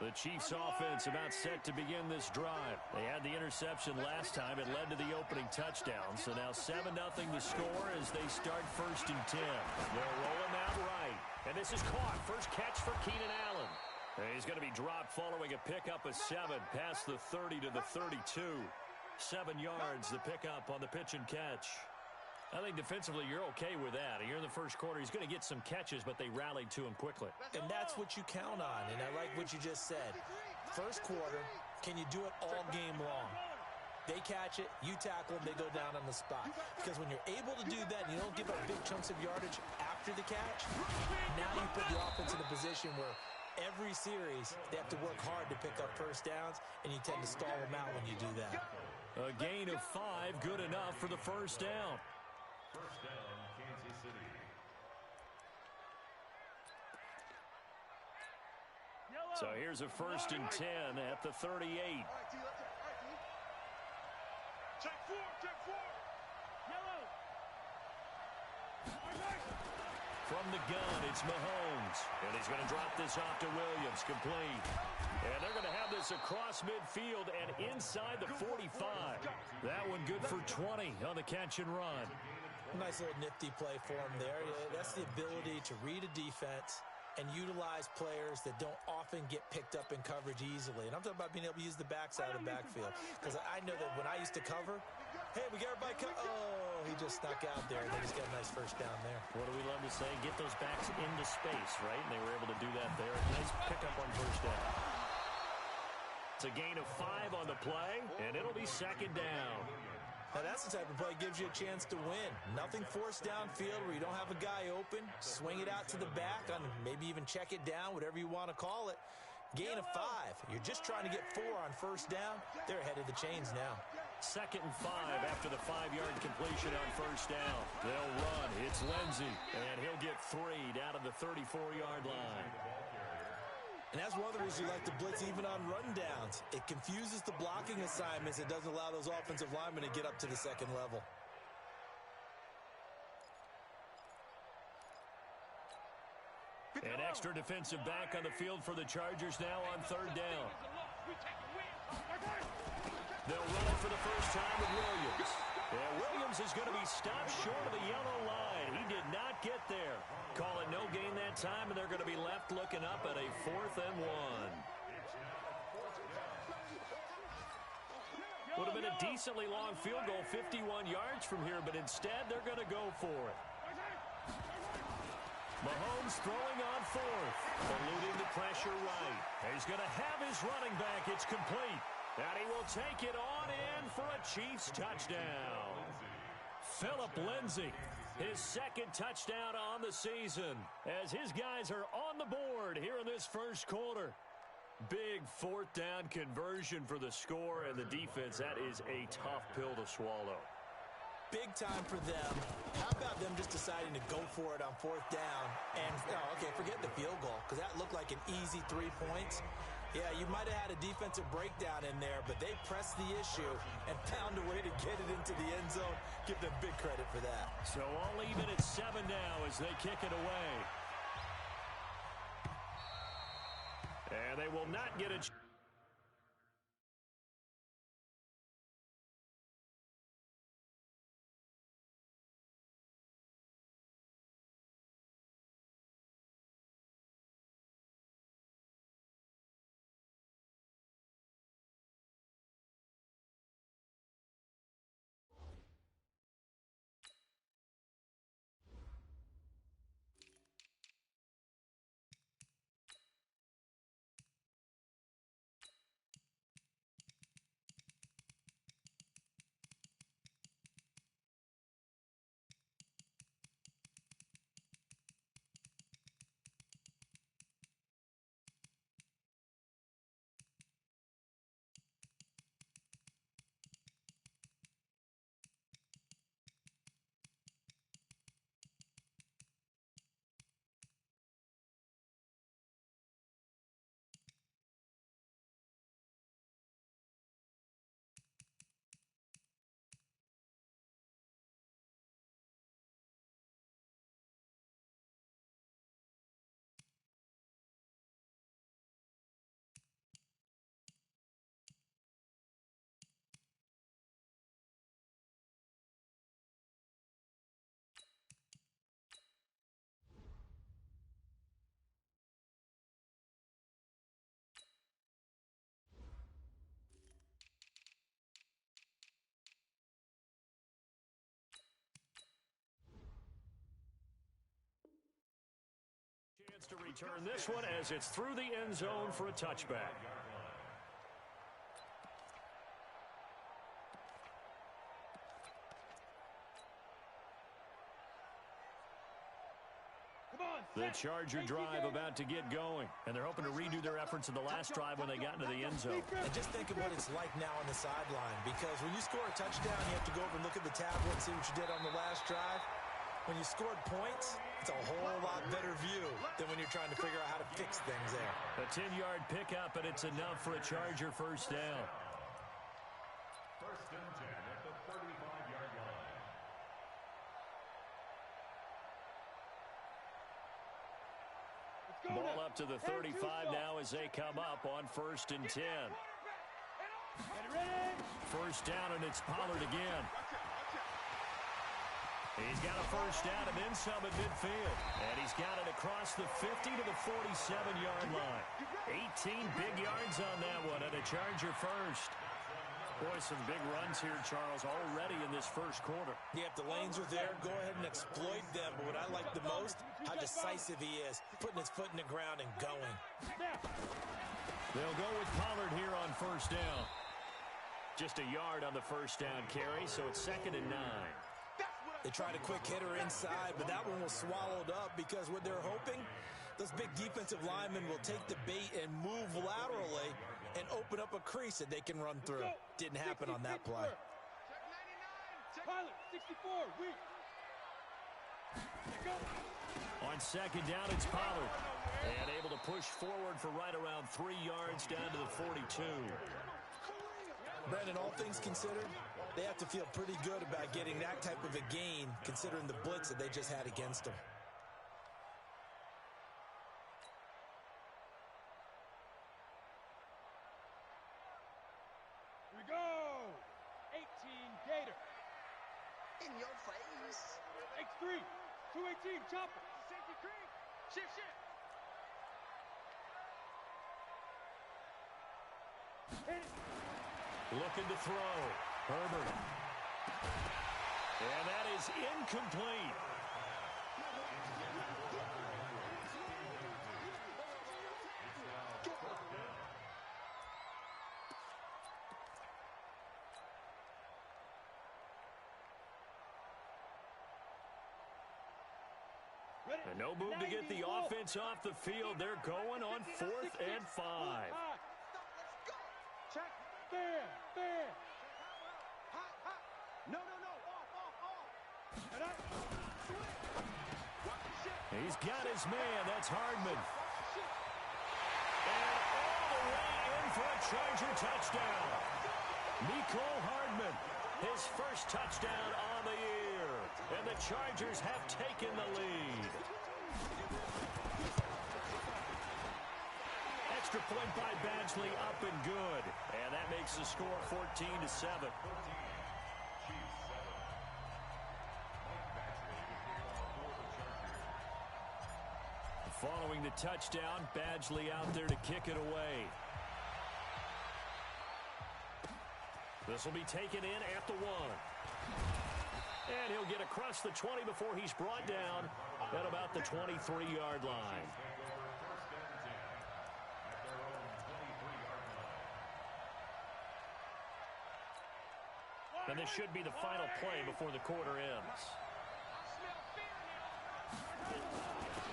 The Chiefs offense about set to begin this drive. They had the interception last time. It led to the opening touchdown. So now 7-0 the score as they start 1st and 10. They'll roll him out right. And this is caught. First catch for Keenan Allen. And he's going to be dropped following a pickup of 7 past the 30 to the 32. 7 yards the pickup on the pitch and catch. I think defensively you're okay with that. You're in the first quarter. He's going to get some catches, but they rallied to him quickly. And that's what you count on, and I like what you just said. First quarter, can you do it all game long? They catch it, you tackle them, they go down on the spot. Because when you're able to do that and you don't give up big chunks of yardage after the catch, now you put the offense in a position where every series they have to work hard to pick up first downs, and you tend to stall them out when you do that. A gain of 5, good enough for the first down. First down, Kansas City. So here's a 1st and 10 at the 38. Check 4, check 4. Yellow. From the gun, it's Mahomes. And he's going to drop this off to Williams, complete. And they're going to have this across midfield and inside the 45. That one good for 20 on the catch and run. Nice little nifty play for him there. That's the ability to read a defense and utilize players that don't often get picked up in coverage easily. And I'm talking about being able to use the backside of the backfield. Because I know that when I used to cover, hey, we got everybody oh, he just snuck out there, and they just got a nice first down there. What do we love to say? Get those backs into space, right? And they were able to do that there. Nice pickup on first down. It's a gain of 5 on the play, and it'll be 2nd down. Now, that's the type of play that gives you a chance to win. Nothing forced downfield where you don't have a guy open. Swing it out to the back, on maybe even check it down, whatever you want to call it. Gain of 5. You're just trying to get 4 on first down. They're ahead of the chains now. 2nd and 5 after the 5-yard completion on first down. They'll run. It's Lindsey, and he'll get 3 down to the 34-yard line. And that's one of the reasons you like to blitz even on rundowns. It confuses the blocking assignments. It doesn't allow those offensive linemen to get up to the second level. An extra defensive back on the field for the Chargers now on 3rd down. They'll run it for the first time with Williams. And Williams is going to be stopped short of the yellow line. He did not get there. Call it no gain that time, and they're going to be left looking up at a 4th and 1. Would have been a decently long field goal, 51 yards from here, but instead they're going to go for it. Mahomes throwing on 4th, eluding the pressure right. He's going to have his running back. It's complete. And he will take it on in for a Chiefs touchdown. Phillip Lindsay, his 2nd touchdown on the season, as his guys are on the board here in this first quarter. Big 4th down conversion for the score, and the defense, that is a tough pill to swallow. Big time for them. How about them just deciding to go for it on 4th down? And, okay, forget the field goal, because that looked like an easy 3 points. Yeah, you might have had a defensive breakdown in there, but they pressed the issue and found a way to get it into the end zone. Give them big credit for that. So all even at 7 now as they kick it away. And they will not get a chance to return this one as it's through the end zone for a touchback. The Charger drive about to get going, and they're hoping to redo their efforts in the last drive when they got into the end zone. And just think of what it's like now on the sideline, because when you score a touchdown, you have to go over and look at the tablet and see what you did on the last drive. When you scored points, it's a whole lot better view than when you're trying to figure out how to fix things there. A 10-yard pickup, and it's enough for a Charger first down. First and 10 at the 35-yard line. Ball up to the 35 now as they come up on first and 10. First down, and it's Pollard again. He's got a first down and then some at midfield. And he's got it across the 50 to the 47-yard line. 18 big yards on that one, and a Charger first. Boy, some big runs here, Charles, already in this first quarter. Yeah, if the lanes are there, go ahead and exploit them. But what I like the most, how decisive he is, putting his foot in the ground and going. They'll go with Pollard here on first down. Just a yard on the first down carry, so it's 2nd and 9. They tried a quick hitter inside, but that one was swallowed up because what they're hoping, those big defensive linemen will take the bait and move laterally and open up a crease that they can run through. Didn't happen on that play. Pilot, 64, weak. On second down, it's Pollard. And able to push forward for right around 3 yards down to the 42. Brandon, all things considered, they have to feel pretty good about getting that type of a gain considering the blitz that they just had against them. Here we go. 18 Gator. In your face. X3. 218 chopper. Safety creek. Shift. Hit it. Looking to throw. Herbert. And that is incomplete. And no move to get the offense off the field. They're going on 4th and 5. Check. Fair. No. Off. He's got his man. That's Hardman. And all the way in for a Charger touchdown. Mecole Hardman, his first touchdown on the year. And the Chargers have taken the lead. Extra point by Badgley, up and good. And that makes the score 14-7. Following the touchdown, Badgley out there to kick it away. This will be taken in at the 1. And he'll get across the 20 before he's brought down at about the 23-yard line. And this should be the final play before the quarter ends.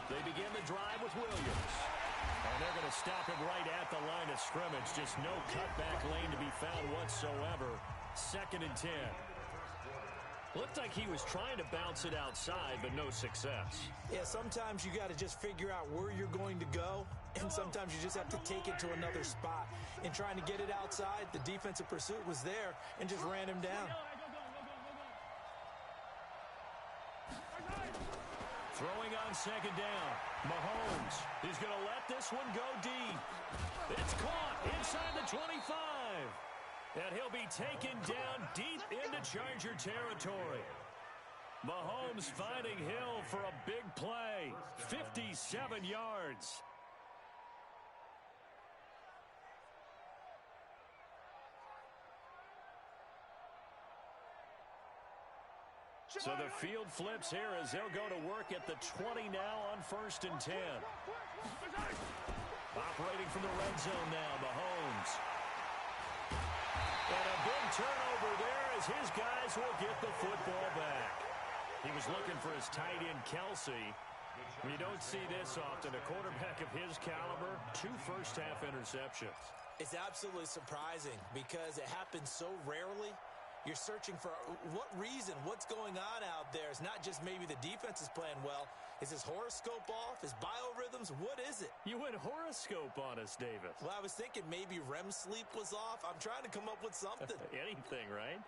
They begin the drive with Williams. And they're going to stop him right at the line of scrimmage. Just no cutback lane to be found whatsoever. 2nd and 10. Looked like he was trying to bounce it outside, but no success. Yeah, sometimes you got to just figure out where you're going to go, and sometimes you just have to take it to another spot. In trying to get it outside, the defensive pursuit was there and just ran him down. Throwing on second down. Mahomes is going to let this one go deep. It's caught inside the 25. And he'll be taken down deep into Charger territory. Mahomes finding Hill for a big play. 57 yards. So the field flips here as they'll go to work at the 20 now on 1st and 10. Operating from the red zone now, Mahomes. And a big turnover there as his guys will get the football back. He was looking for his tight end, Kelsey. You don't see this often. A quarterback of his caliber, 2 first-half interceptions. It's absolutely surprising because it happens so rarely. You're searching for what reason, what's going on out there. It's not just maybe the defense is playing well. Is his horoscope off? His biorhythms? What is it? You went horoscope on us, Davis. Well, I was thinking maybe REM sleep was off. I'm trying to come up with something. Anything, right?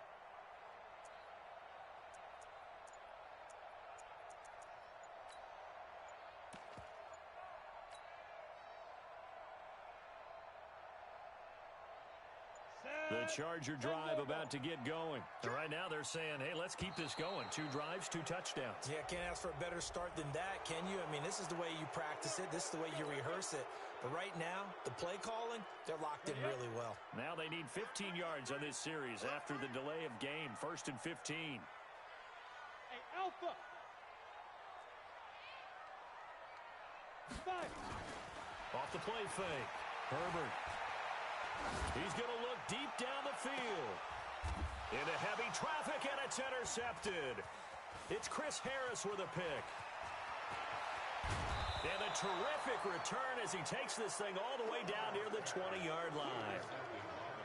The Charger drive about to get going. And right now they're saying, hey, let's keep this going. 2 drives, 2 touchdowns. Yeah, can't ask for a better start than that, can you? I mean, this is the way you practice it. This is the way you rehearse it. But right now, the play calling, they're locked in really well. Now they need 15 yards on this series after the delay of game. 1st and 15. Hey, Alpha. 5. Off the play fake. Herbert. He's going to look deep down the field. Into heavy traffic, and it's intercepted. It's Chris Harris with a pick. And a terrific return as he takes this thing all the way down near the 20-yard line.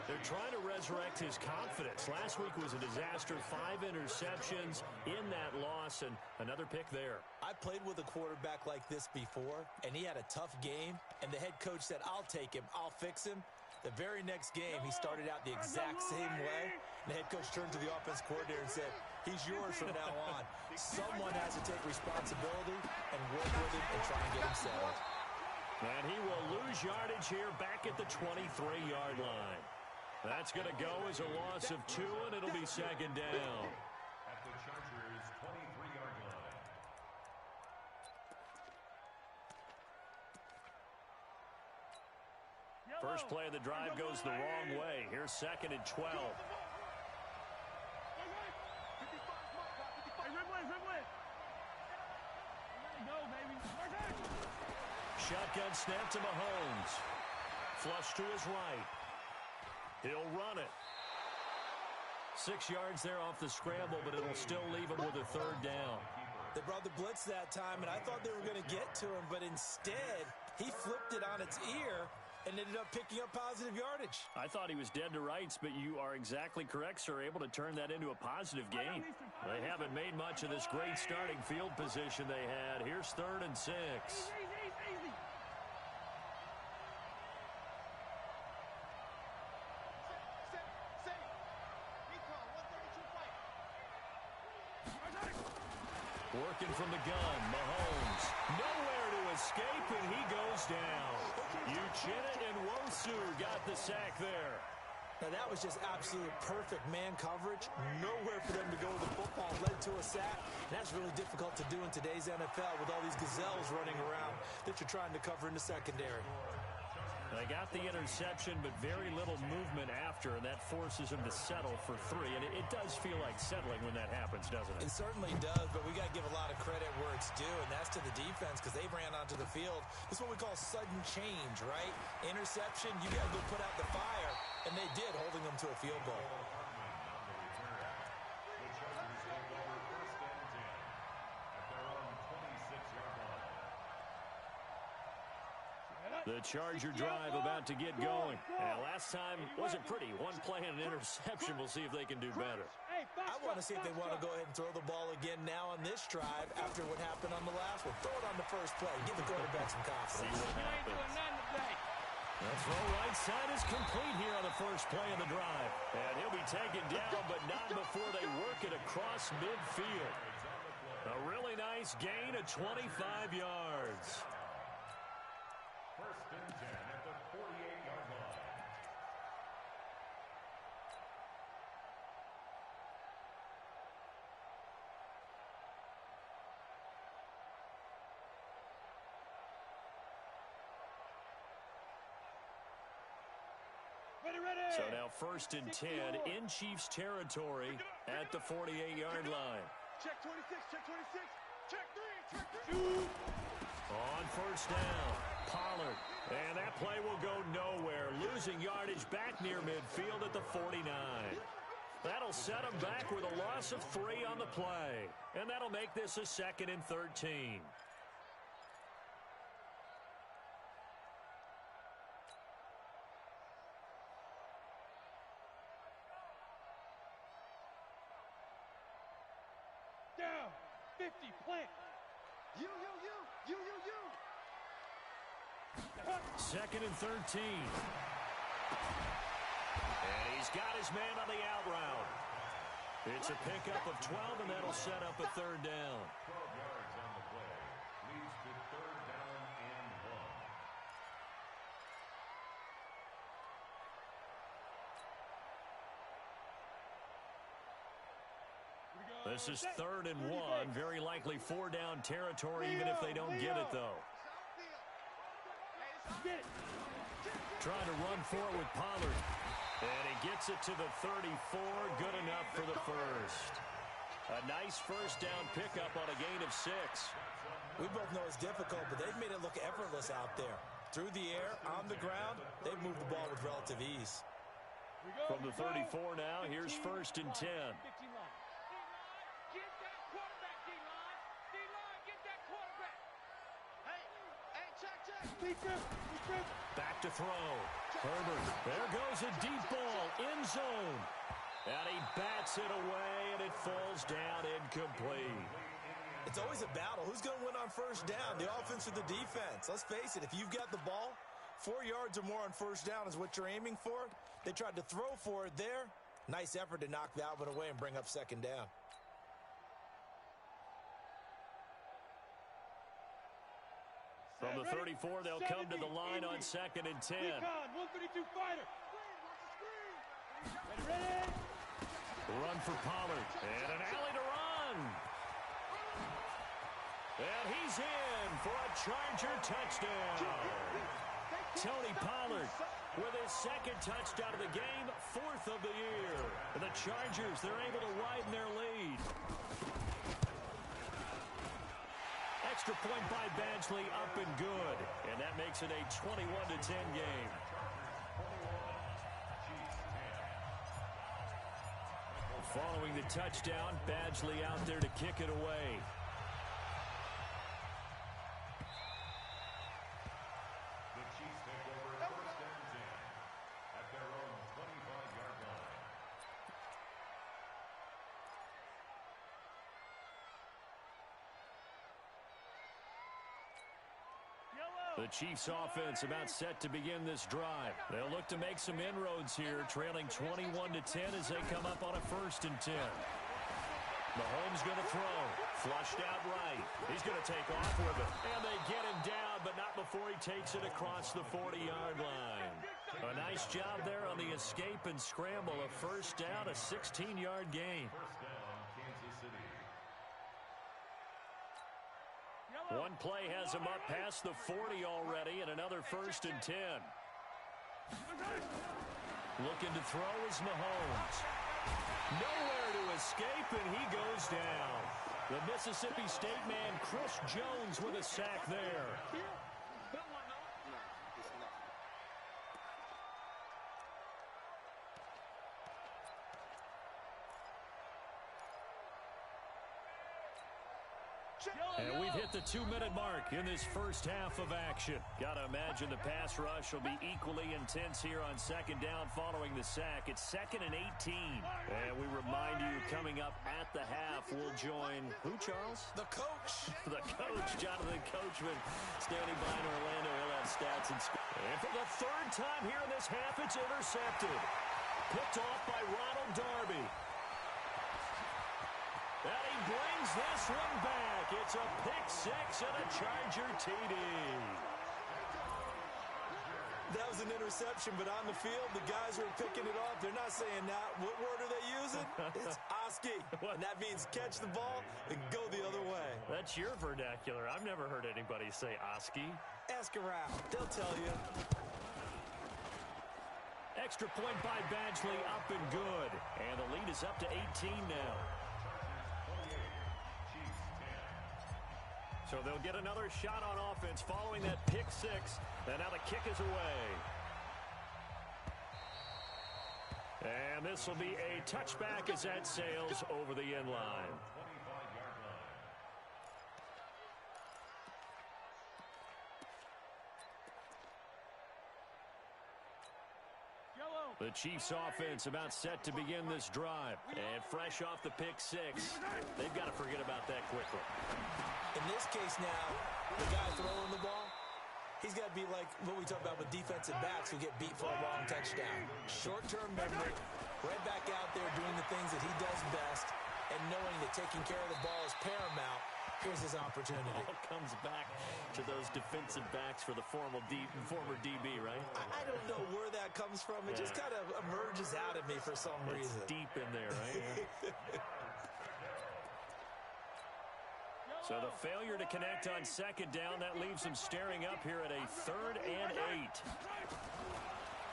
They're trying to resurrect his confidence. Last week was a disaster. 5 interceptions in that loss, and another pick there. I played with a quarterback like this before, and he had a tough game, and the head coach said, I'll take him, I'll fix him. The very next game, he started out the exact same way. The head coach turned to the offense coordinator and said, he's yours from now on. Someone has to take responsibility and work with him and try and get him settled. And he will lose yardage here back at the 23-yard line. That's going to go as a loss of 2, and it'll be 2nd down. At the Chargers' 23-yard line. First play of the drive goes the wrong way. Here's 2nd and 12. Shotgun snap to Mahomes. Flush to his right. He'll run it. 6 yards there off the scramble, but it'll still leave him with a 3rd down. They brought the blitz that time, and I thought they were going to get to him, but instead, he flipped it on its ear and ended up picking up positive yardage. I thought he was dead to rights, but you are exactly correct, sir, able to turn that into a positive gain. They haven't made much of this great starting field position they had. Here's 3rd and 6. Working from the gun, Mahomes. Nowhere to escape, and he goes down. Uchenna and Nwosu got the sack there. Now, that was just absolute perfect man coverage. Nowhere for them to go with the football. Led to a sack. And that's really difficult to do in today's NFL with all these gazelles running around that you're trying to cover in the secondary. They got the interception, but very little movement after, and that forces them to settle for 3. And it does feel like settling when that happens, doesn't it? It certainly does, but we got to give a lot of credit where it's due, and that's to the defense because they ran onto the field. This is what we call sudden change, right? Interception, you got to go put out the fire, and they did, holding them to a field goal. The Charger drive about to get going. Last time wasn't pretty. One play and an interception. We'll see if they can do better. I want to see if they want to go ahead and throw the ball again now on this drive after what happened on the last one. Throw it on the first play. Give the quarterback some confidence. See what happens. The throw right side is complete here on the first play of the drive. And he'll be taken down, but not before they work it across midfield. A really nice gain of 25 yards. 1st and 10 at the 48-yard line. Ready. So now 1st and 10 in Chiefs territory at the 48-yard line. Check 26, check 26. Check 3, check 3. On first down, Pollard. And that play will go nowhere, losing yardage back near midfield at the 49. That'll set him back with a loss of 3 on the play. And that'll make this a 2nd and 13. Down. 50, plant. You. 2nd and 13. And he's got his man on the out route. It's a pickup of 12, and that'll set up a 3rd down. 12 yards on the play. Leads to 3rd down and 1. This is 3rd and 1. Very likely 4-down territory, even if they don't get it, though. Trying to run for it with Pollard. And he gets it to the 34. Good enough for the first. A nice first down pickup on a gain of 6. We both know it's difficult, but they've made it look effortless out there. Through the air, on the ground, they've moved the ball with relative ease. From the 34 now, here's 1st and 10. Get that quarterback, D-line. D-line, get that quarterback. Hey, check. Defense. Back to throw. Herbert. There goes a deep ball. End zone. And he bats it away, and it falls down incomplete. It's always a battle. Who's going to win on first down, the offense or the defense? Let's face it, if you've got the ball, 4 yards or more on first down is what you're aiming for. They tried to throw for it there. Nice effort to knock that one away and bring up 2nd down. From the 34, they'll come to the line on 2nd and 10. Recon, 132 fighter. Ready. Run for Pollard. And an alley to run. And he's in for a Charger touchdown. Tony Pollard with his 2nd touchdown of the game, 4th of the year. And the Chargers, they're able to widen their lead. Extra point by Badgley, up and good. And that makes it a 21-10 game. Following the touchdown, Badgley out there to kick it away. The Chiefs take over 1st and 10 at their own 25-yard line. The Chiefs offense about set to begin this drive. They'll look to make some inroads here, trailing 21-10 as they come up on a 1st and 10. Mahomes going to throw. Flushed out right. He's going to take off with it. And they get him down, but not before he takes it across the 40-yard line. A nice job there on the escape and scramble. A 1st down, a 16-yard gain. 1st down, Kansas City. One play has him up past the 40 already, and another 1st and 10. Looking to throw is Mahomes. Nowhere to escape, and he goes down. The Mississippi State man, Chris Jones, with a sack there. And we've hit the 2-minute mark in this first half of action. Got to imagine the pass rush will be equally intense here on 2nd down following the sack. It's 2nd and 18. And we remind you, coming up at the half, we'll join who, Charles? The coach. The coach, Jonathan Coachman, standing by in Orlando. He'll have stats and scores. And for the 3rd time here in this half, it's intercepted. Picked off by Ronald Darby. And he brings this one back. It's a pick-6 and a Charger TD. That was an interception, but on the field, the guys who are picking it off, they're not saying that. What word are they using? It's Oski. And that means catch the ball and go the other way. That's your vernacular. I've never heard anybody say Oski. Ask around. They'll tell you. Extra point by Badgley, up and good. And the lead is up to 18 now. So they'll get another shot on offense following that pick six. And now the kick is away. And this will be a touchback as that sails over the end line. The Chiefs offense about set to begin this drive. And fresh off the pick six, they've got to forget about that quickly. In this case now, the guy throwing the ball, he's got to be like what we talk about with defensive backs who get beat for a long touchdown. Short-term memory, right back out there doing the things that he does best, and knowing that taking care of the ball is paramount. Here's his opportunity. All comes back to those defensive backs for the former DB, right? I don't know where that comes from. It just kind of emerges out of me for some reason. It's deep in there, right? So the failure to connect on second down, that leaves them staring up here at a 3rd and 8.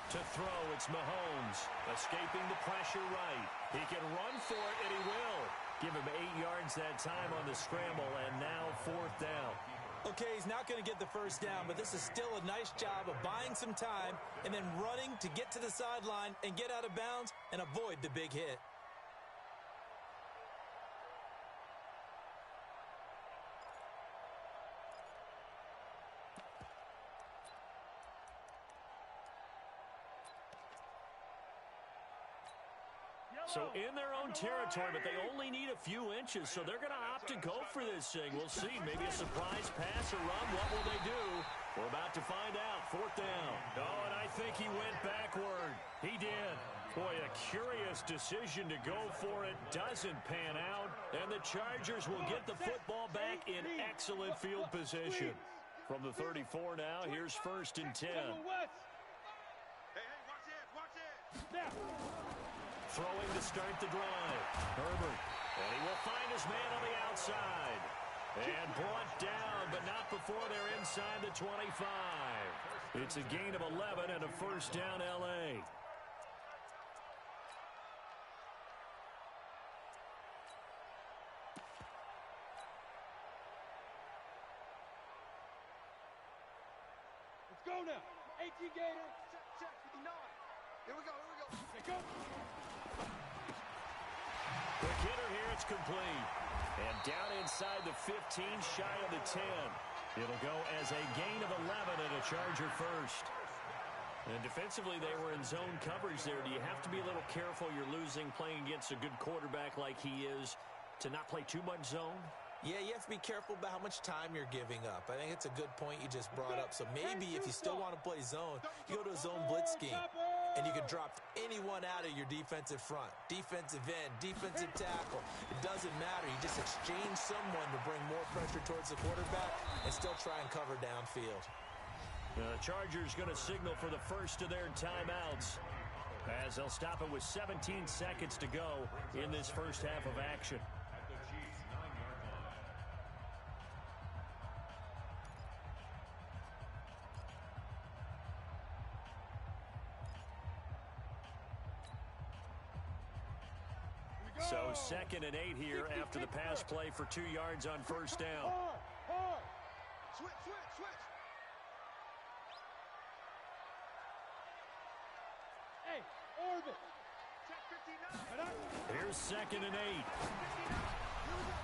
To throw, it's Mahomes, escaping the pressure right. He can run for it, and he will. Give him 8 yards that time on the scramble, and now 4th down. Okay, he's not going to get the first down, but this is still a nice job of buying some time and then running to get to the sideline and get out of bounds and avoid the big hit. So in their own territory, but they only need a few inches, so they're going to opt to go for this thing. We'll see. Maybe a surprise pass or run. What will they do? We're about to find out. 4th down. Oh, and I think he went backward. He did. Boy, a curious decision to go for it. Doesn't pan out. And the Chargers will get the football back in excellent field position. From the 34 now, here's 1st and 10. Hey, watch it. Throwing to start the drive. Herbert. And he will find his man on the outside. And brought down, but not before they're inside the 25. It's a gain of 11 and a 1st down, L.A. Let's go now. 18 Gator. Check 59. Here we go. Here go. Quick hitter here, it's complete. And down inside the 15, shy of the 10. It'll go as a gain of 11 and a Charger first. And defensively, they were in zone coverage there. Do you have to be a little careful? You're losing playing against a good quarterback like he is to not play too much zone? Yeah, you have to be careful about how much time you're giving up. I think it's a good point you just brought up. So maybe if you still want to play zone, you go to a zone blitz scheme. And you can drop anyone out of your defensive front. Defensive end, defensive tackle. It doesn't matter. You just exchange someone to bring more pressure towards the quarterback and still try and cover downfield. The Chargers going to signal for the first of their timeouts as they'll stop it with 17 seconds to go in this first half of action. So 2nd and 8 here after the pass play for 2 yards on 1st down. Switch. Hey, orbit. Check 59. Here's 2nd and 8.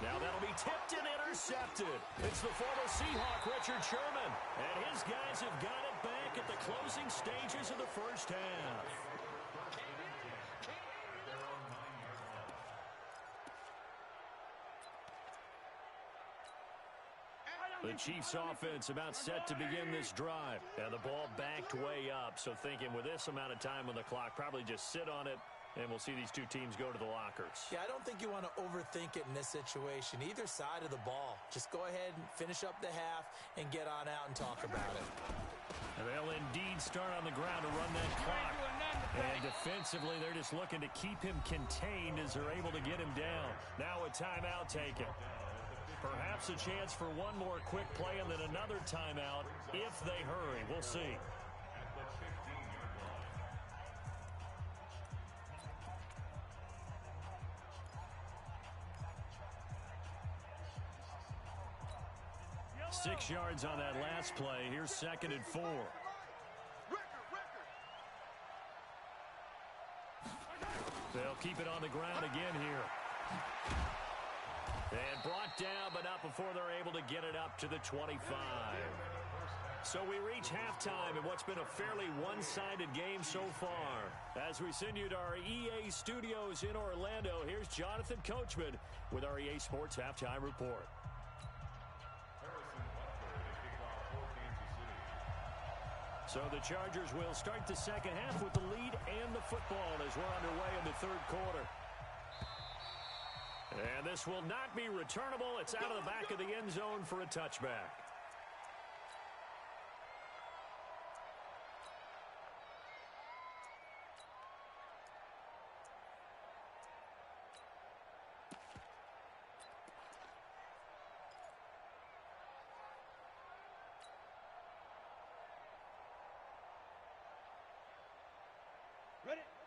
Now that'll be tipped and intercepted. It's the former Seahawk, Richard Sherman. And his guys have got it back at the closing stages of the first half. The Chiefs offense about set to begin this drive. And the ball backed way up. So thinking with this amount of time on the clock, probably just sit on it, and we'll see these two teams go to the lockers. Yeah, I don't think you want to overthink it in this situation. Either side of the ball. Just go ahead and finish up the half and get on out and talk about it. And they'll indeed start on the ground to run that clock. And defensively, they're just looking to keep him contained as they're able to get him down. Now a timeout taken. Perhaps a chance for one more quick play and then another timeout if they hurry. We'll see. 6 yards on that last play. Here's 2nd and 4. They'll keep it on the ground again here. And brought down, but not before they're able to get it up to the 25. So we reach halftime in what's been a fairly one-sided game so far. As we send you to our EA studios in Orlando, here's Jonathan Coachman with our EA Sports Halftime Report. So the Chargers will start the second half with the lead and the football as we're underway in the third quarter. And this will not be returnable. It's out of the back of the end zone for a touchback.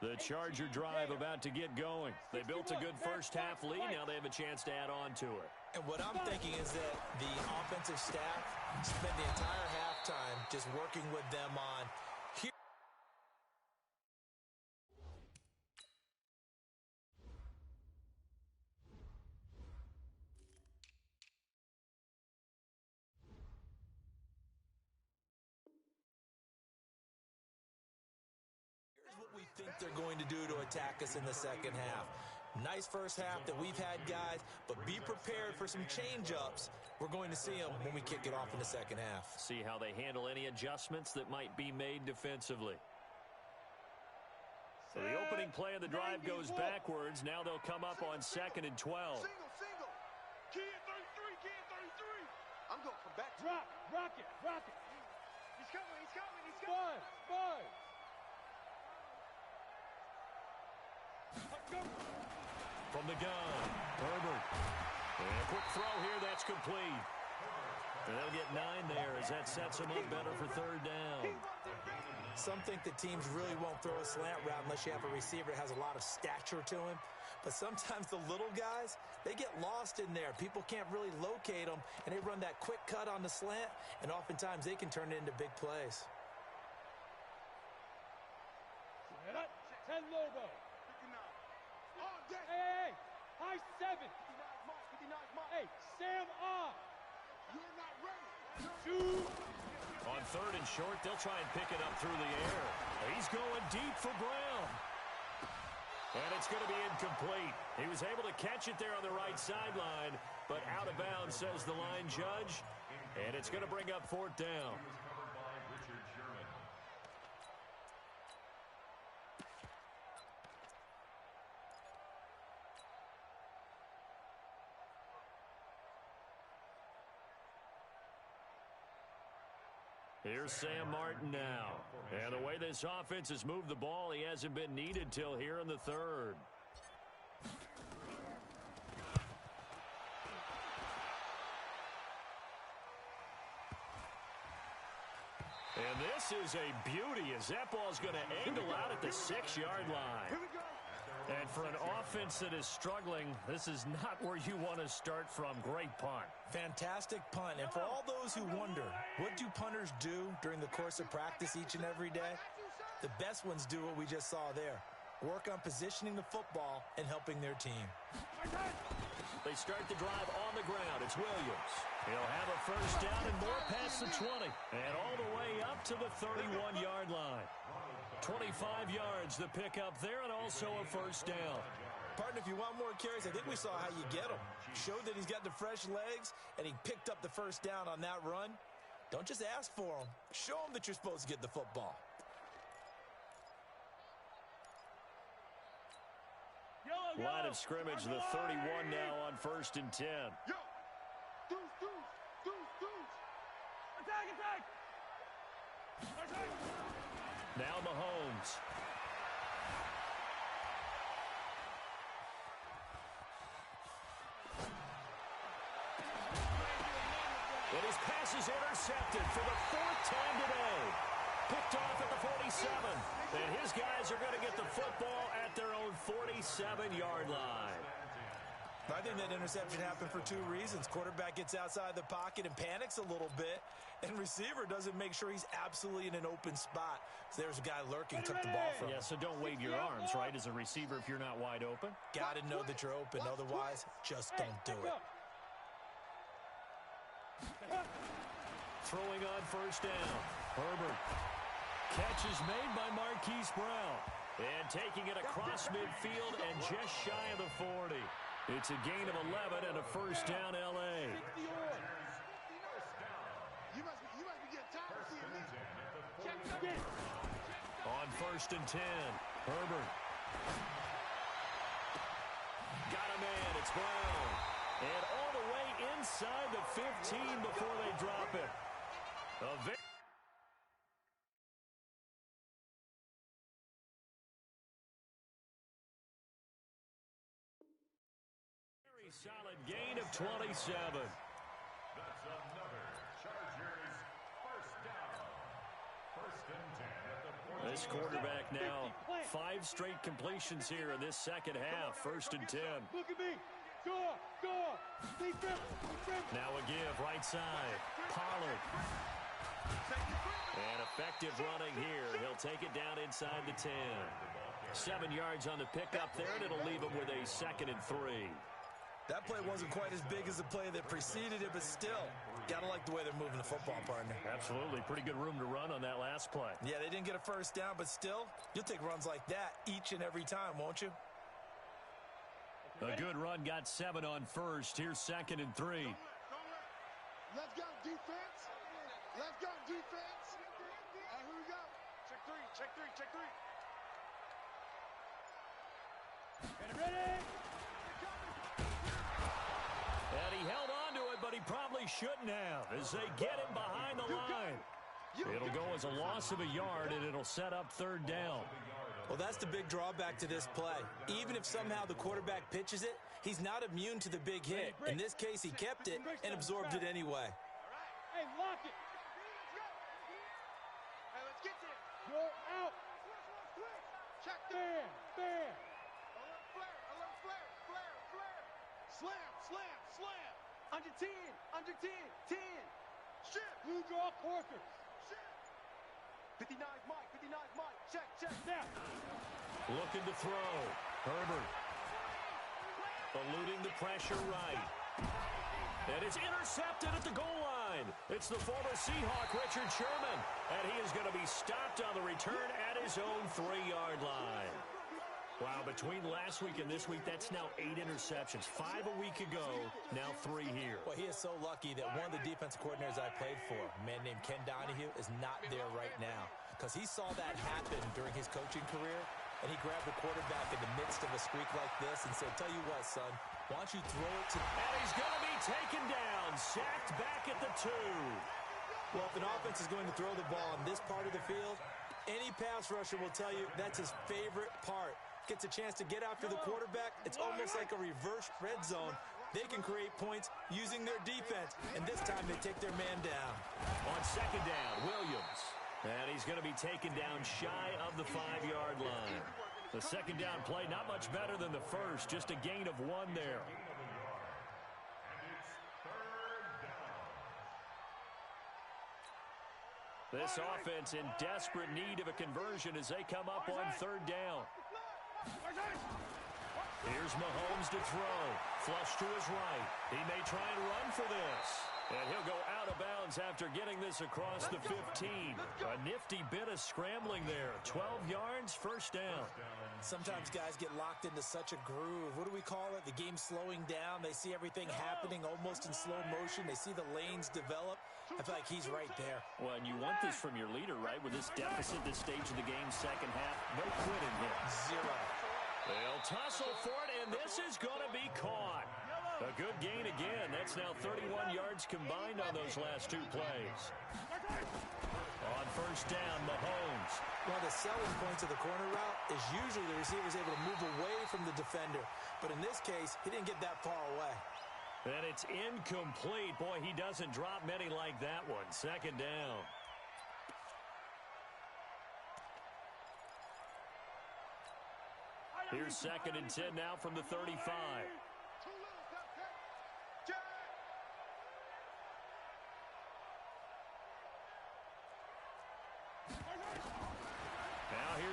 The Charger drive about to get going. They built a good first half lead. Now they have a chance to add on to it. And what I'm thinking is that the offensive staff spent the entire halftime just working with them on here. Think they're going to do to attack us in the second half. Nice first half that we've had, guys, but be prepared for some change-ups. We're going to see them when we kick it off in the second half. See how they handle any adjustments that might be made defensively. So the opening play of the drive goes backwards. Now they'll come up on 2nd and 12. Single. Key at 33, key at 33. I'm going to come back. Rock it. He's coming. Five. From the gun, Herbert. And a quick throw here, that's complete. And they'll get 9 there as that sets them up better for third down. Some think that teams really won't throw a slant route unless you have a receiver that has a lot of stature to him. But sometimes the little guys, they get lost in there. People can't really locate them, and they run that quick cut on the slant, and oftentimes they can turn it into big plays. 10 Lobo. Hey, high 7. Hey, Sam on. You're not ready. On 3rd and short, they'll try and pick it up through the air. He's going deep for Brown. And it's going to be incomplete. He was able to catch it there on the right sideline, but out of bounds, says the line judge. And it's going to bring up 4th down. Here's Sam Martin now. And the way this offense has moved the ball, he hasn't been needed till here in the third. And this is a beauty as that ball's going to angle out at the 6-yard line. And for an offense that is struggling, this is not where you want to start from. Great punt. Fantastic punt. And for all those who wonder, what do punters do during the course of practice each and every day? The best ones do what we just saw there. Work on positioning the football and helping their team. They start the drive on the ground. It's Williams. He'll have a first down and more past the 20. And all the way up to the 31-yard line. 25 yards the pickup there and also a first down. Partner, if you want more carries, I think we saw how you get them. Showed that he's got the fresh legs, and he picked up the first down on that run. Don't just ask for them. Show them that you're supposed to get the football. Line of scrimmage, the 31 now on 1st and 10. Attack! Now Mahomes. And his pass is intercepted for the 4th time today. Picked off at the 47. And his guys are going to get the football at their own 47-yard line. I think that interception happened for two reasons. Quarterback gets outside the pocket and panics a little bit, and receiver doesn't make sure he's absolutely in an open spot. So there's a guy lurking, took the ball from him. Yeah, so don't wave your arms, right, as a receiver if you're not wide open. Got to know that you're open. Otherwise, just don't do it. Throwing on first down. Herbert. Catch is made by Marquise Brown. And taking it across midfield and just shy of the 40. It's a gain of 11 and a first down, L.A. You must be getting tired of seeing me. On first and 10, Herbert. Got a man, it's Brown. And all the way inside the 15 before they drop it. A very solid gain of 27. That's another Chargers first down. First and 10 at the 40. This quarterback now 5 straight completions here in this second half. First and 10. Look at me. Go. Now a give right side. Pollard. And effective running here. He'll take it down inside the 10. 7 yards on the pickup there, and it'll leave him with a 2nd and 3. That play wasn't quite as big as the play that preceded it, but still, got to like the way they're moving the football, partner. Absolutely. Pretty good room to run on that last play. Yeah, they didn't get a first down, but still, you'll take runs like that each and every time, won't you? A good run, got 7 on first. Here's 2nd and 3. Let's go defense. Let's go defense. All right, here we go. Check three. Ready? And he held on to it, but he probably shouldn't have as they get him behind the line. It'll go as a loss of a yard, and it'll set up 3rd down. Well, that's the big drawback to this play. Even if somehow the quarterback pitches it, he's not immune to the big hit. In this case, he kept it and absorbed it anyway. Hey, lock it. Hey, let's get there. Go out. Check there. Alert flare. Slam. Under 10. 10. Shit. Blue draw quarters. Shit. 59's Mike. Check. Now. Looking to throw. Herbert. Eluding the pressure right. And it's intercepted at the goal line. It's the former Seahawk, Richard Sherman. And he is going to be stopped on the return at his own 3-yard line. Wow, between last week and this week, that's now 8 interceptions. 5 a week ago, now 3 here. Well, he is so lucky that one of the defensive coordinators I played for, a man named Ken Donahue, is not there right now. Because he saw that happen during his coaching career, and he grabbed the quarterback in the midst of a streak like this and said, tell you what, son, why don't you throw it to... And he's going to be taken down, sacked back at the 2. Well, if an offense is going to throw the ball on this part of the field, any pass rusher will tell you that's his favorite part. Gets a chance to get after the quarterback. It's almost like a reverse red zone. They can create points using their defense, and this time they take their man down. On 2nd down, Williams. And he's going to be taken down shy of the 5-yard line. The 2nd down play, not much better than the first, just a gain of 1 there. This offense in desperate need of a conversion as they come up on 3rd down. Here's Mahomes to throw. Flush to his right. He may try and run for this. And he'll go out of bounds after getting this across the 15. A nifty bit of scrambling there. 12 yards, first down. Sometimes guys get locked into such a groove. What do we call it? The game's slowing down. They see everything happening almost in slow motion. They see the lanes develop. I feel like he's right there. Well, and you want this from your leader, right? With this deficit, this stage of the game, second half, no quitting here. 0. They'll tussle for it, and this is going to be caught. A good gain again. That's now 31 yards combined on those last 2 plays. On first down, Mahomes. Well, the selling points of the corner route is usually the receiver's able to move away from the defender. But in this case, he didn't get that far away. And it's incomplete. Boy, he doesn't drop many like that one. 2nd down. Here's 2nd and 10 now from the 35.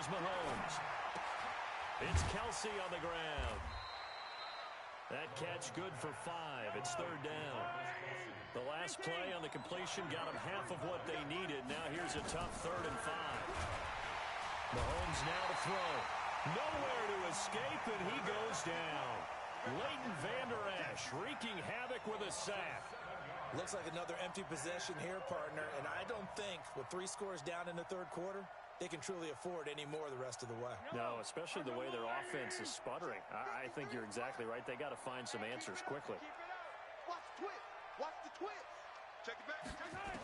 is Mahomes. It's Kelsey on the ground. That catch good for 5. It's third down. The last play on the completion got them half of what they needed. Now here's a tough 3rd and 5. Mahomes now to throw. Nowhere to escape, and he goes down. Leighton Vander Esch wreaking havoc with a sack. Looks like another empty possession here, partner, and I don't think with 3 scores down in the third quarter, they can truly afford any more the rest of the way. No, especially the way their offense is sputtering. I think you're exactly right. They got to find some answers quickly. Watch the twist. Watch the twist. Check it back. Check it.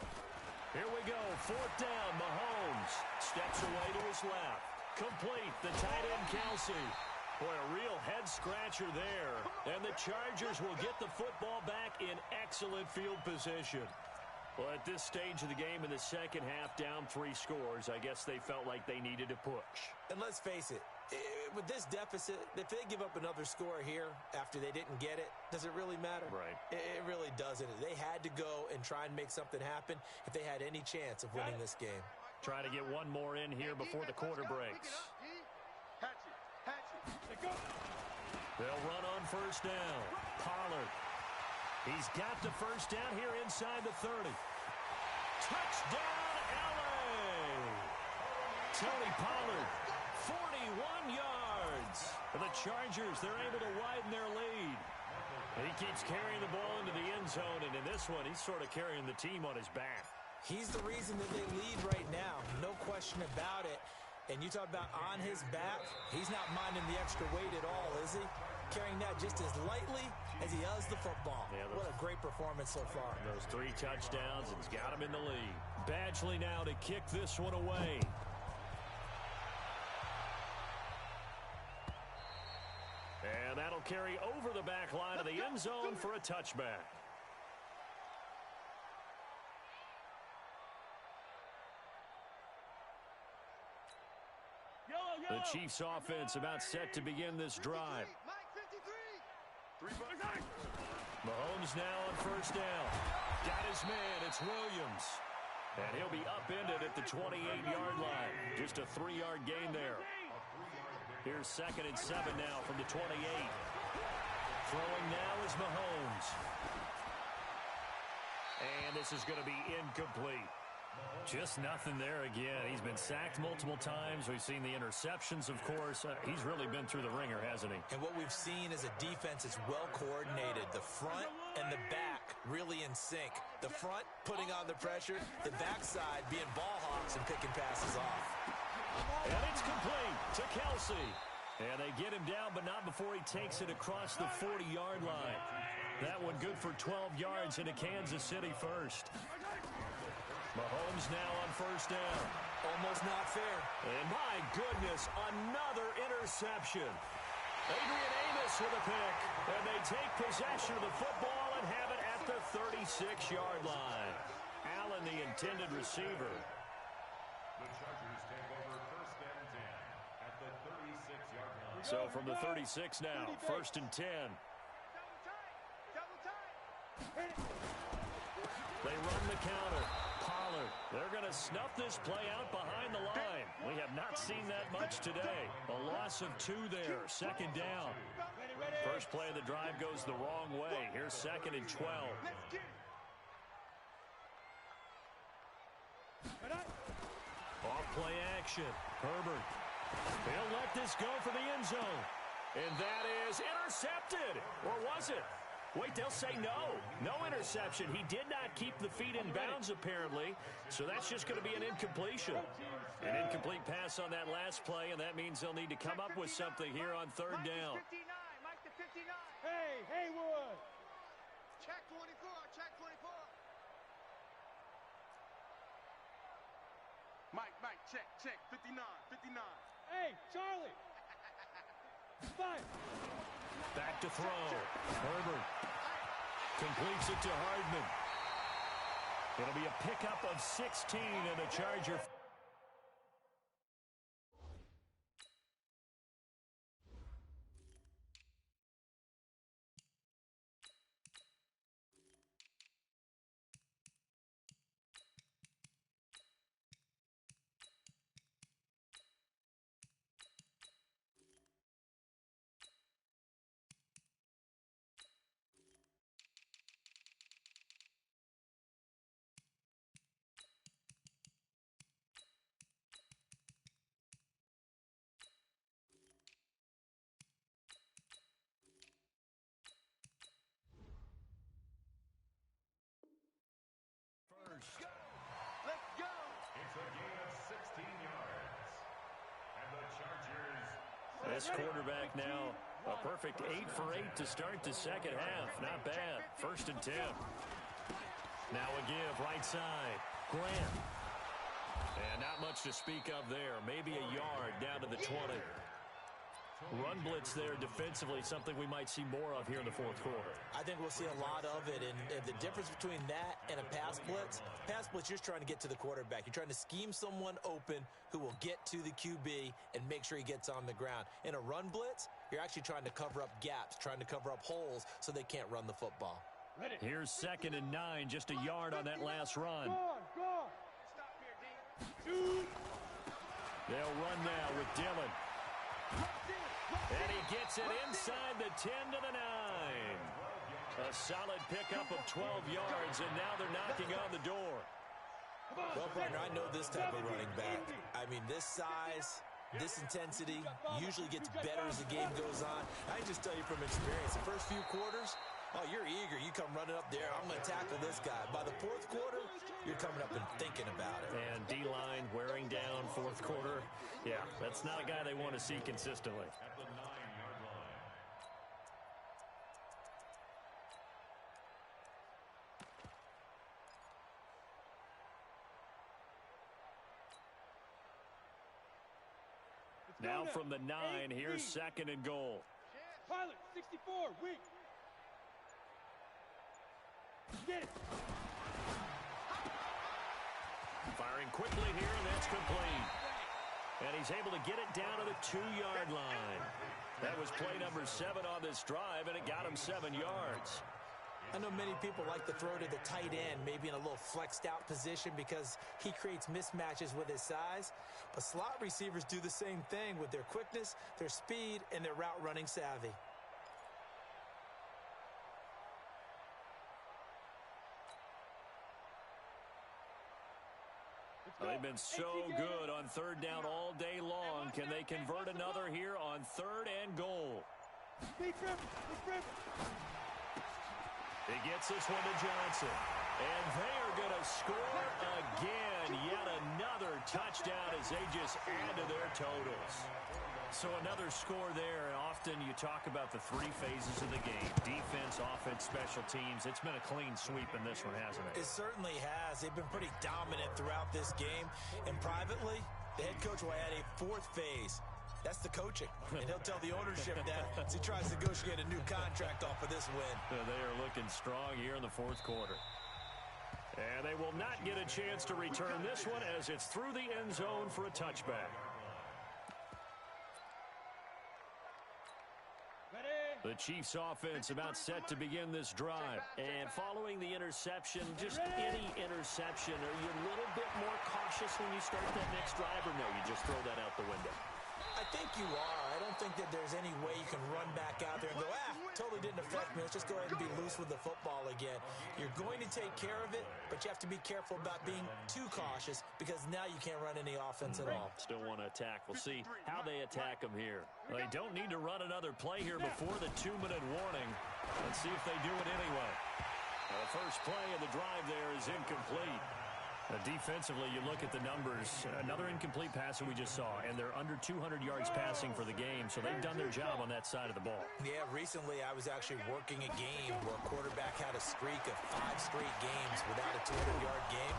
Here we go. 4th down. Mahomes steps away to his left. Complete. The tight end, Kelsey. Boy, a real head-scratcher there. And the Chargers will get the football back in excellent field position. Well, at this stage of the game in the second half, down 3 scores, I guess they felt like they needed to push. And let's face it, with this deficit, if they give up another score here after they didn't get it, does it really matter? Right. It really doesn't. They had to go and try and make something happen if they had any chance of winning this game. Try to get one more in here before the quarter breaks. They'll run on 1st down. Pollard. He's got the 1st down here inside the 30. Touchdown, L.A. Tony Pollard, 41 yards. For the Chargers, they're able to widen their lead. And he keeps carrying the ball into the end zone, and in this one, he's sort of carrying the team on his back. He's the reason that they lead right now, no question about it. And you talk about on his back, he's not minding the extra weight at all, is he? Carrying that just as lightly as he does the football. Yeah, what a great performance so far. Those 3 touchdowns, and he's got him in the lead. Badgley now to kick this one away. And that'll carry over the back line of the end zone for a touchback. The Chiefs offense about set to begin this drive. Mahomes now on 1st down. Got his man. It's Williams. And he'll be upended at the 28-yard line. Just a 3-yard gain there. Here's 2nd and 7 now from the 28. Throwing now is Mahomes. And this is going to be incomplete. Just nothing there again. He's been sacked multiple times. We've seen the interceptions, of course. He's really been through the ringer, hasn't he? And what we've seen is a defense is well coordinated. The front and the back really in sync. The front putting on the pressure, the backside being ball hawks and picking passes off. And it's complete to Kelsey. And they get him down, but not before he takes it across the 40-yard line. That one good for 12 yards into Kansas City first. Mahomes now on 1st down. Almost not fair. And my goodness, another interception. Adrian Amos with a pick. And they take possession of the football and have it at the 36-yard line. Allen, the intended receiver. The Chargers take over 1st and 10 at the 36-yard line. So from the 36 now, 1st and 10. They run the counter. Pollard. They're going to snuff this play out behind the line. We have not seen that much today. A loss of 2 there. 2nd down. First play of the drive goes the wrong way. Here's 2nd and 12. Off play action. Herbert. He'll let this go for the end zone. And that is intercepted. Or was it? Wait, they'll say no. No interception. He did not keep the feet in bounds, apparently. So that's just going to be an incompletion. An incomplete pass on that last play, and that means they'll need to come up with something here on 3rd down. Mike the 59. Hey, Haywood. Check 24. Check 24. Mike, check. 59. Hey, Charlie. 5. Back to throw. Herbert completes it to Hardman. It'll be a pickup of 16 and a Charger. This quarterback now a perfect 8 for 8 to start the second half. Not bad. 1st and 10. Now a give right side. Grant. And not much to speak of there. Maybe a yard down to the 20. Run blitz there defensively, something we might see more of here in the 4th quarter. I think we'll see a lot of it, and the difference between that and a pass blitz, you're just trying to get to the quarterback. You're trying to scheme someone open who will get to the QB and make sure he gets on the ground. In a run blitz, you're actually trying to cover up gaps, trying to cover up holes so they can't run the football. Here's 2nd and 9, just a yard on that last run. They'll run now with Dillon. And he gets it inside the 10 to the 9. A solid pickup of 12 yards, and now they're knocking on the door. Well, partner, I know this type of running back. I mean, this size, this intensity usually gets better as the game goes on. I can just tell you from experience, the first few quarters, oh, you're eager. You come running up there. I'm going to tackle this guy. By the 4th quarter, you're coming up and thinking about it. And D-line wearing down 4th quarter. Yeah, that's not a guy they want to see consistently. At the 9-yard line. Now from the 9, here's 2nd and goal. Pilot, 64, weak. Get it. Firing quickly here, and that's complete. And he's able to get it down to the 2-yard line. That was play number 7 on this drive, and it got him 7 yards. I know many people like to throw to the tight end, maybe in a little flexed out position because he creates mismatches with his size. But slot receivers do the same thing with their quickness, their speed, and their route running savvy. They've been so good on 3rd down all day long. Can they convert another here on 3rd and goal? He gets this one to Johnson. And they are going to score again. Yet another touchdown as they just add to their totals. So another score there. Often you talk about the 3 phases of the game. Defense, offense, special teams. It's been a clean sweep in this one, hasn't it? It certainly has. They've been pretty dominant throughout this game. And privately, the head coach will add a 4th phase. That's the coaching. And he'll tell the ownership that as he tries to negotiate a new contract off of this win. They are looking strong here in the 4th quarter. And they will not get a chance to return this one as it's through the end zone for a touchback. The Chiefs offense about set to begin this drive. And following the interception, just any interception, are you a little bit more cautious when you start that next drive, or no, you just throw that out the window? I think you are. I don't think that there's any way you can run back out there and go, totally didn't affect me. Let's just go ahead and be loose with the football again. You're going to take care of it, but you have to be careful about being too cautious because now you can't run any offense at all. Still want to attack. We'll see how they attack them here. They don't need to run another play here before the 2-minute warning. Let's see if they do it anyway. The first play of the drive there is incomplete. Defensively, you look at the numbers. Another incomplete passer we just saw, and they're under 200 yards passing for the game, so they've done their job on that side of the ball. Yeah, recently I was actually working a game where a quarterback had a streak of 5 straight games without a 200-yard game,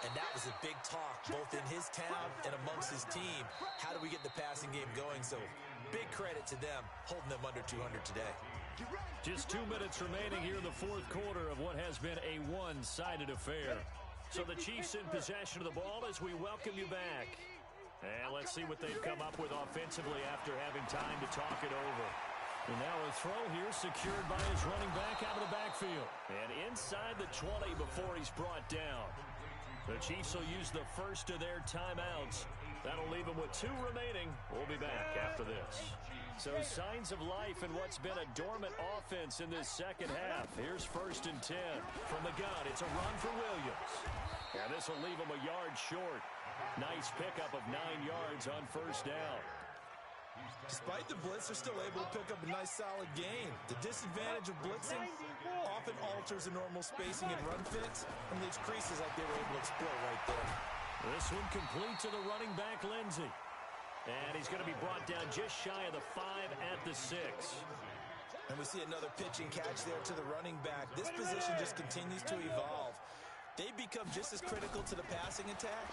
and that was a big talk both in his town and amongst his team. How do we get the passing game going? So big credit to them holding them under 200 today. Just 2 minutes remaining here in the 4th quarter of what has been a one-sided affair. So the Chiefs in possession of the ball as we welcome you back. And let's see what they've come up with offensively after having time to talk it over. And now a throw here secured by his running back out of the backfield. And inside the 20 before he's brought down. The Chiefs will use the first of their timeouts. That'll leave them with 2 remaining. We'll be back after this. So signs of life in what's been a dormant offense in this second half. Here's 1st and 10. From the gun, it's a run for Williams. And this will leave him a yard short. Nice pickup of 9 yards on 1st down. Despite the blitz, they're still able to pick up a nice solid gain. The disadvantage of blitzing often alters the normal spacing and run fits, and leaves creases like they were able to exploit right there. This one complete to the running back, Lindsey. And he's going to be brought down just shy of the 5 at the 6. And we see another pitch and catch there to the running back. This position just continues to evolve. They become just as critical to the passing attack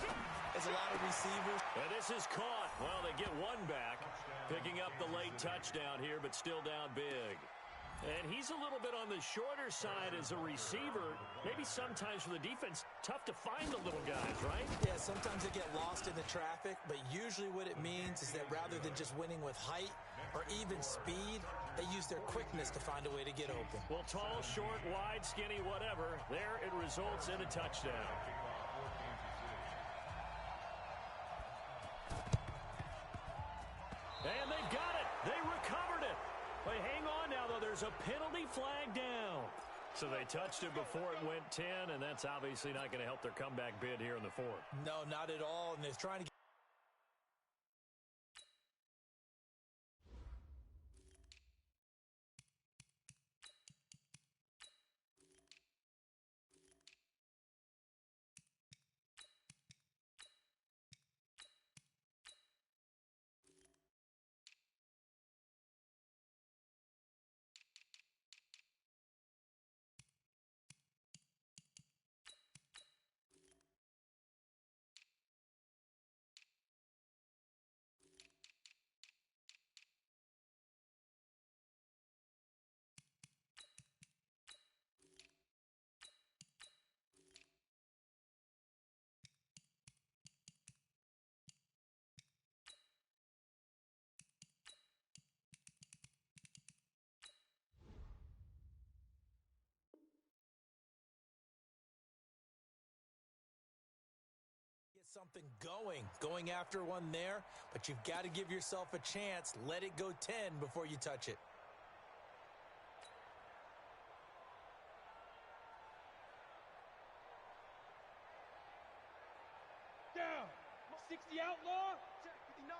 as a lot of receivers. And this is caught. Well, they get one back, picking up the late touchdown here, but still down big. And he's a little bit on the shorter side as a receiver. Maybe sometimes for the defense, tough to find the little guys, right? Yeah, sometimes they get lost in the traffic, but usually what it means is that rather than just winning with height or even speed, they use their quickness to find a way to get open. Well, tall, short, wide, skinny, whatever, there it results in a touchdown. And they've got it. They recovered it. But hang on now, though. There's a penalty flag down. So they touched it before it went 10, and that's obviously not going to help their comeback bid here in the 4th. No, not at all. And they're trying to get something going after one there, but you've got to give yourself a chance. Let it go 10 before you touch it. Down. 60 outlaw. 59.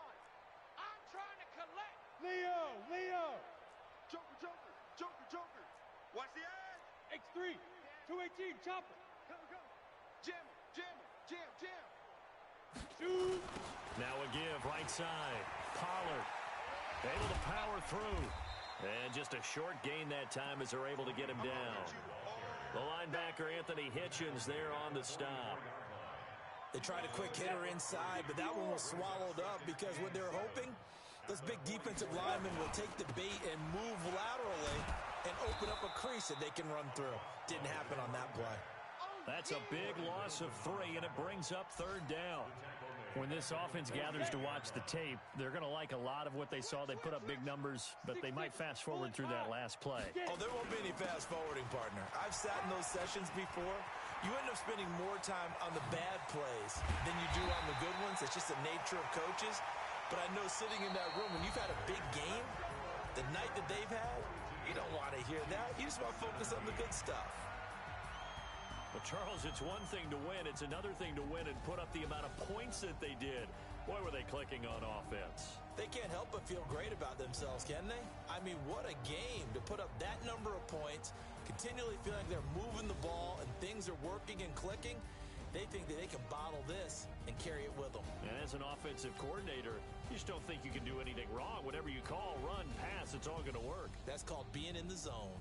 I'm trying to collect. Leo. Joker. Watch the edge. X3. 218. Chopper. Go. Jam. Shoot. Now a give right side. Pollard able to power through. And just a short gain that time as they're able to get him down. The linebacker, Anthony Hitchens, there on the stop. They tried a quick hitter inside, but that one was swallowed up because what they're hoping, those big defensive linemen will take the bait and move laterally and open up a crease that they can run through. Didn't happen on that play. That's a big loss of 3, and it brings up 3rd down. When this offense gathers to watch the tape, they're going to like a lot of what they saw. They put up big numbers, but they might fast forward through that last play. Oh, there won't be any fast forwarding, partner. I've sat in those sessions before. You end up spending more time on the bad plays than you do on the good ones. It's just the nature of coaches. But I know sitting in that room, when you've had a big game, the night that they've had, you don't want to hear that. You just want to focus on the good stuff. Well, Charles, it's one thing to win. It's another thing to win and put up the amount of points that they did. Boy, were they clicking on offense. They can't help but feel great about themselves, can they? I mean, what a game to put up that number of points, continually feeling like they're moving the ball and things are working and clicking. They think that they can bottle this and carry it with them. And as an offensive coordinator, you just don't think you can do anything wrong. Whatever you call, run, pass, it's all going to work. That's called being in the zone.